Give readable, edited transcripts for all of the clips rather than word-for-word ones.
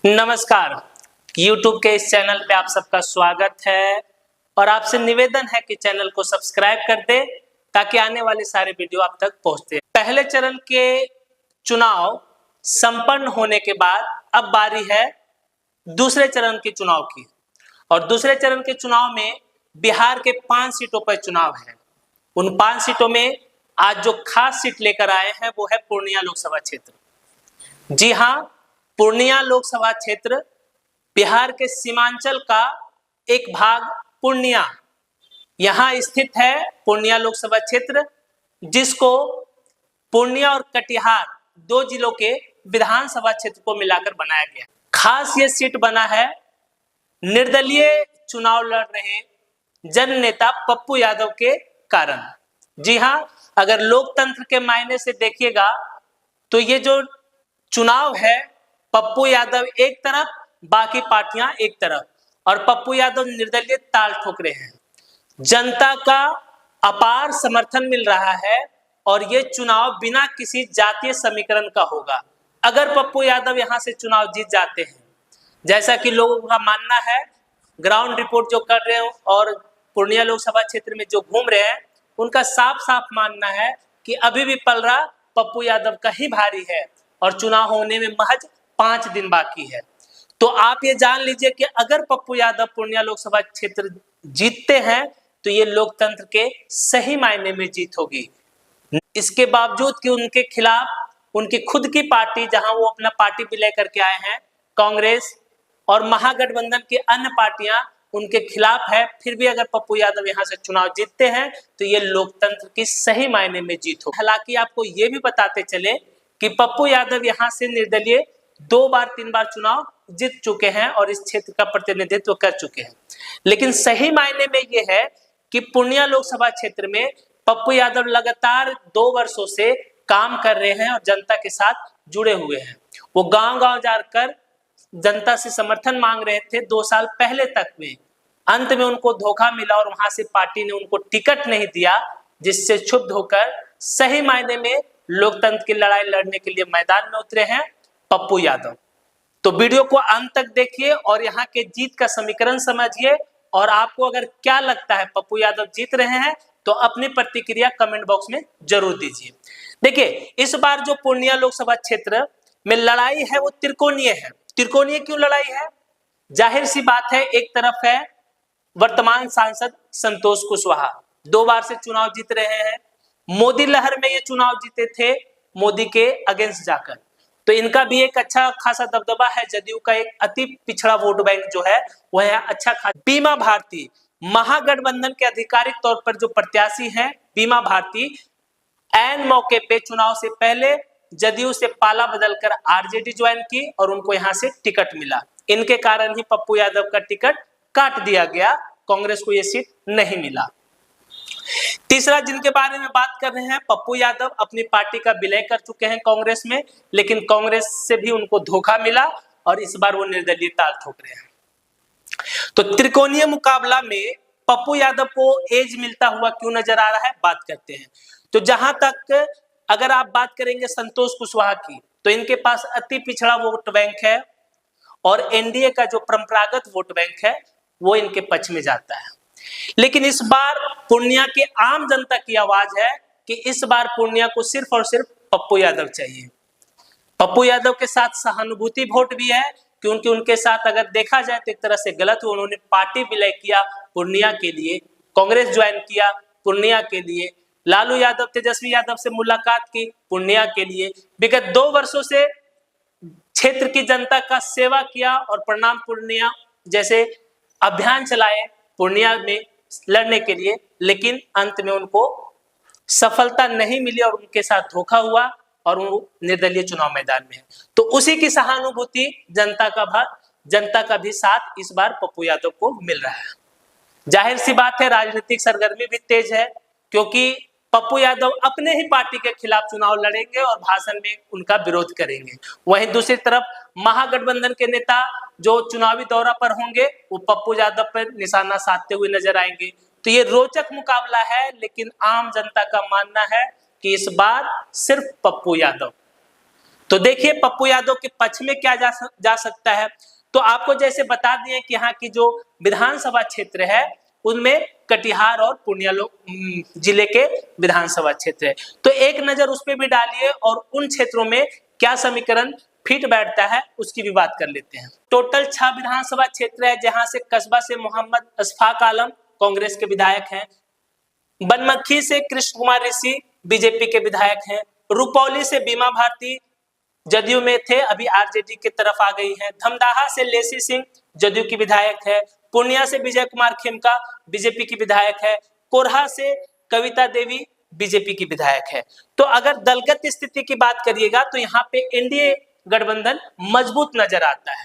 नमस्कार। YouTube के इस चैनल पे आप सबका स्वागत है और आपसे निवेदन है कि चैनल को सब्सक्राइब कर दे ताकि आने वाले सारे वीडियो आप तक पहुंचते। पहले चरण के चुनाव संपन्न होने के बाद अब बारी है दूसरे चरण के चुनाव की और दूसरे चरण के चुनाव में बिहार के 5 सीटों पर चुनाव है। उन 5 सीटों में आज जो खास सीट लेकर आए हैं वो है पूर्णिया लोकसभा क्षेत्र। जी हाँ, पूर्णिया लोकसभा क्षेत्र बिहार के सीमांचल का एक भाग पूर्णिया यहां स्थित है। पूर्णिया लोकसभा क्षेत्र जिसको पूर्णिया और कटिहार दो जिलों के विधानसभा क्षेत्र को मिलाकर बनाया गया। खास ये सीट बना है निर्दलीय चुनाव लड़ रहे जननेता पप्पू यादव के कारण। जी हां, अगर लोकतंत्र के मायने से देखिएगा तो ये जो चुनाव है पप्पू यादव एक तरफ, बाकी पार्टियां एक तरफ, और पप्पू यादव निर्दलीय ताल ठोक रहे हैं। जनता का अपार समर्थन मिल रहा है और ये चुनाव बिना किसी जातीय समीकरण का होगा। अगर पप्पू यादव यहां से चुनाव जीत जाते हैं, जैसा कि लोगों का मानना है, ग्राउंड रिपोर्ट जो कर रहे हो और पूर्णिया लोकसभा क्षेत्र में जो घूम रहे हैं, उनका साफ साफ मानना है कि अभी भी पलड़ा पप्पू यादव का ही भारी है और चुनाव होने में महज 5 दिन बाकी है। तो आप ये जान लीजिए कि अगर पप्पू यादव पूर्णिया लोकसभा क्षेत्र जीतते हैं तो ये लोकतंत्र के सही मायने में जीत होगी। इसके बावजूद कि उनके खिलाफ उनकी खुद की पार्टी, जहां वो अपना पार्टी विलय करके आए हैं, कांग्रेस और महागठबंधन की अन्य पार्टियां उनके खिलाफ है, फिर भी अगर पप्पू यादव यहां से चुनाव जीतते हैं तो ये लोकतंत्र की सही मायने में जीत हो। हालांकि आपको ये भी बताते चले कि पप्पू यादव यहां से निर्दलीय 2 बार 3 बार चुनाव जीत चुके हैं और इस क्षेत्र का प्रतिनिधित्व कर चुके हैं, लेकिन सही मायने में यह है कि पूर्णिया लोकसभा क्षेत्र में पप्पू यादव लगातार 2 वर्षों से काम कर रहे हैं और जनता के साथ जुड़े हुए हैं। वो गांव-गांव जाकर जनता से समर्थन मांग रहे थे 2 साल पहले तक में। अंत में उनको धोखा मिला और वहां से पार्टी ने उनको टिकट नहीं दिया, जिससे क्षुब्ध होकर सही मायने में लोकतंत्र की लड़ाई लड़ने के लिए मैदान में उतरे हैं पप्पू यादव। तो वीडियो को अंत तक देखिए और यहाँ के जीत का समीकरण समझिए, और आपको अगर क्या लगता है पप्पू यादव जीत रहे हैं तो अपनी प्रतिक्रिया कमेंट बॉक्स में जरूर दीजिए। देखिए, इस बार जो पूर्णिया लोकसभा क्षेत्र में लड़ाई है वो त्रिकोणीय है। त्रिकोणीय क्यों लड़ाई है? जाहिर सी बात है, एक तरफ है वर्तमान सांसद संतोष कुशवाहा, 2 बार से चुनाव जीत रहे हैं। मोदी लहर में ये चुनाव जीते थे मोदी के अगेंस्ट जाकर, तो इनका भी एक अच्छा खासा दबदबा है। जदयू का एक अति पिछड़ा वोट बैंक जो है वह है अच्छा खासा। बीमा भारती महागठबंधन के आधिकारिक तौर पर जो प्रत्याशी हैं, बीमा भारती ऐन मौके पे चुनाव से पहले जदयू से पाला बदलकर आरजेडी ज्वाइन की और उनको यहां से टिकट मिला। इनके कारण ही पप्पू यादव का टिकट काट दिया गया, कांग्रेस को यह सीट नहीं मिला। तीसरा जिनके बारे में बात कर रहे हैं, पप्पू यादव अपनी पार्टी का विलय कर चुके हैं कांग्रेस में, लेकिन कांग्रेस से भी उनको धोखा मिला और इस बार वो निर्दलीय ताल ठोक रहे हैं। तो त्रिकोणीय मुकाबला में पप्पू यादव को एज मिलता हुआ क्यों नजर आ रहा है, बात करते हैं। तो जहां तक अगर आप बात करेंगे संतोष कुशवाहा की, तो इनके पास अति पिछड़ा वोट बैंक है और एनडीए का जो परंपरागत वोट बैंक है वो इनके पक्ष में जाता है। लेकिन इस बार पूर्णिया के आम जनता की आवाज है कि इस बार पूर्णिया को सिर्फ और सिर्फ पप्पू यादव चाहिए। पप्पू यादव के साथ सहानुभूति वोट भी है, क्योंकि उनके साथ अगर देखा जाए तो एक तरह से गलत हुआ। उन्होंने पार्टी विलय किया पूर्णिया के लिए, कांग्रेस ज्वाइन किया पूर्णिया के लिए, लालू यादव तेजस्वी यादव से मुलाकात की पूर्णिया के लिए, विगत 2 वर्षों से क्षेत्र की जनता का सेवा किया और प्रणाम पूर्णिया जैसे अभियान चलाए पूर्णिया में लड़ने के लिए, लेकिन अंत में उनको सफलता नहीं मिली और उनके साथ धोखा हुआ और वो निर्दलीय चुनाव मैदान में है। तो उसी की सहानुभूति जनता का भी साथ इस बार पप्पू यादव को मिल रहा है। जाहिर सी बात है, राजनीतिक सरगर्मी भी तेज है, क्योंकि पप्पू यादव अपने ही पार्टी के खिलाफ चुनाव लड़ेंगे और भाषण में उनका विरोध करेंगे। वहीं दूसरी तरफ महागठबंधन के नेता जो चुनावी दौरा पर होंगे वो पप्पू यादव पर निशाना साधते हुए नजर आएंगे। तो ये रोचक मुकाबला है, लेकिन आम जनता का मानना है कि इस बार सिर्फ पप्पू यादव तो देखिए पप्पू यादव के पक्ष में क्या जा सकता है। तो आपको जैसे बता दिए कि यहाँ की जो विधानसभा क्षेत्र है उनमें कटिहार और पूर्णिया जिले के विधानसभा क्षेत्र है। तो एक नजर उस पर भी डालिए और उन क्षेत्रों में क्या समीकरण फिट बैठता है उसकी भी बात कर लेते हैं। टोटल 6 विधानसभा क्षेत्र है, जहां से कसबा से मोहम्मद अशफाक आलम कांग्रेस के विधायक हैं, बनमक्खी से कृष्ण कुमार ऋषि बीजेपी के विधायक हैं, रुपौली से बीमा भारती जदयू में थे, अभी आरजेडी की तरफ आ गई है, धमदाहा से लेसी सिंह जदयू की विधायक है, पूर्णिया से विजय कुमार खेमका बीजेपी की विधायक है, कोरहा से कविता देवी बीजेपी की विधायक है। तो अगर दलगत स्थिति की बात करिएगा तो यहाँ पे एनडीए गठबंधन मजबूत नजर आता है।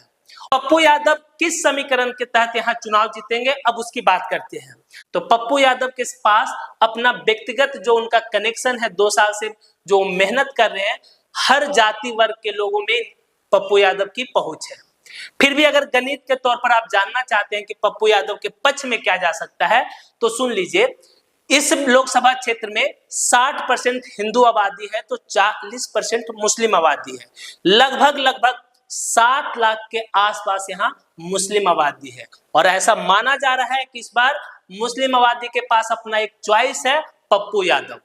पप्पू यादव किस समीकरण के तहत यहाँ चुनाव जीतेंगे, अब उसकी बात करते हैं। तो पप्पू यादव के पास अपना व्यक्तिगत जो उनका कनेक्शन है, 2 साल से जो मेहनत कर रहे हैं, हर जाति वर्ग के लोगों में पप्पू यादव की पहुंच है। फिर भी अगर गणित के तौर पर आप जानना चाहते हैं कि पप्पू यादव के पक्ष में क्या जा सकता है तो सुन लीजिए। इस लोकसभा क्षेत्र में 60% हिंदू आबादी है तो 40% मुस्लिम आबादी है। लगभग 7 लाख के आसपास यहाँ मुस्लिम आबादी है और ऐसा माना जा रहा है कि इस बार मुस्लिम आबादी के पास अपना एक चॉइस है, पप्पू यादव।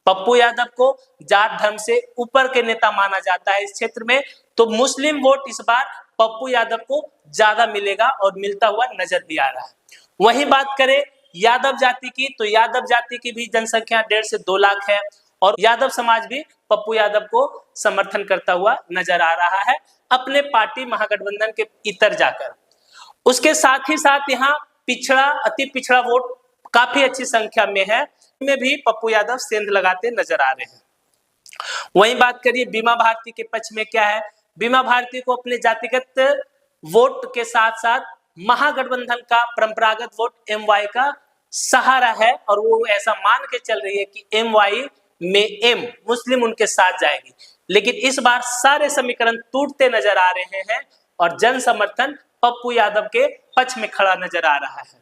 पप्पू यादव को जात धर्म से ऊपर के नेता माना जाता है इस क्षेत्र में, तो मुस्लिम वोट इस बार पप्पू यादव को ज्यादा मिलेगा और मिलता हुआ नजर भी आ रहा है। वहीं बात करें यादव जाति की, तो यादव जाति की भी जनसंख्या 1.5 से 2 लाख है और यादव समाज भी पप्पू यादव को समर्थन करता हुआ नजर आ रहा है अपने पार्टी महागठबंधन के इतर जाकर। उसके साथ ही साथ यहाँ पिछड़ा, अति पिछड़ा वोट काफी अच्छी संख्या में है, में भी पप्पू यादव सेंध लगाते नजर आ रहे हैं। वहीं बात करिए बीमा भारती के पक्ष में क्या है। बीमा भारती को अपने जातिगत वोट के साथ साथ महागठबंधन का परंपरागत वोट एमवाई का सहारा है और वो ऐसा मान के चल रही है कि एमवाई में एम मुस्लिम उनके साथ जाएगी। लेकिन इस बार सारे समीकरण टूटते नजर आ रहे हैं और जन समर्थन पप्पू यादव के पक्ष में खड़ा नजर आ रहा है।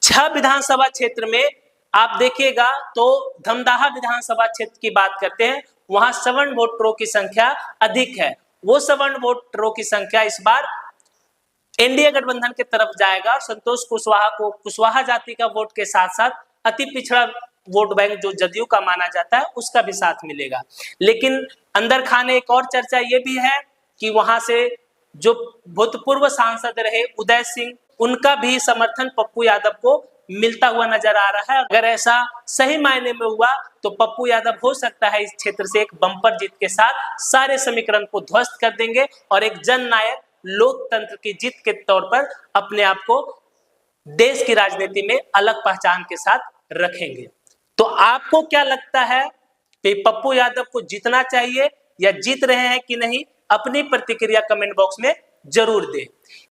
6 विधानसभा क्षेत्र में आप देखिएगा तो धमदाहा विधानसभा क्षेत्र की बात करते हैं, वहां सवर्ण वोटरों की संख्या अधिक है। वो सवर्ण वोटरों की संख्या इस बार एनडीए गठबंधन की तरफ जाएगा और संतोष कुशवाहा को कुशवाहा जाति का वोट के साथ साथ अति पिछड़ा वोट बैंक जो जदयू का माना जाता है उसका भी साथ मिलेगा। लेकिन अंदर खाने एक और चर्चा ये भी है कि वहां से जो भूतपूर्व सांसद रहे उदय सिंह, उनका भी समर्थन पप्पू यादव को मिलता हुआ नजर आ रहा है। अगर ऐसा सही मायने में हुआ तो पप्पू यादव हो सकता है इस क्षेत्र से एक बम्पर जीत के साथ सारे समीकरण को ध्वस्त कर देंगे और एक जननायक लोकतंत्र की जीत के तौर पर अपने आप को देश की राजनीति में अलग पहचान के साथ रखेंगे। तो आपको क्या लगता है कि पप्पू यादव को जीतना चाहिए या जीत रहे हैं कि नहीं, अपनी प्रतिक्रिया कमेंट बॉक्स में जरूर दें।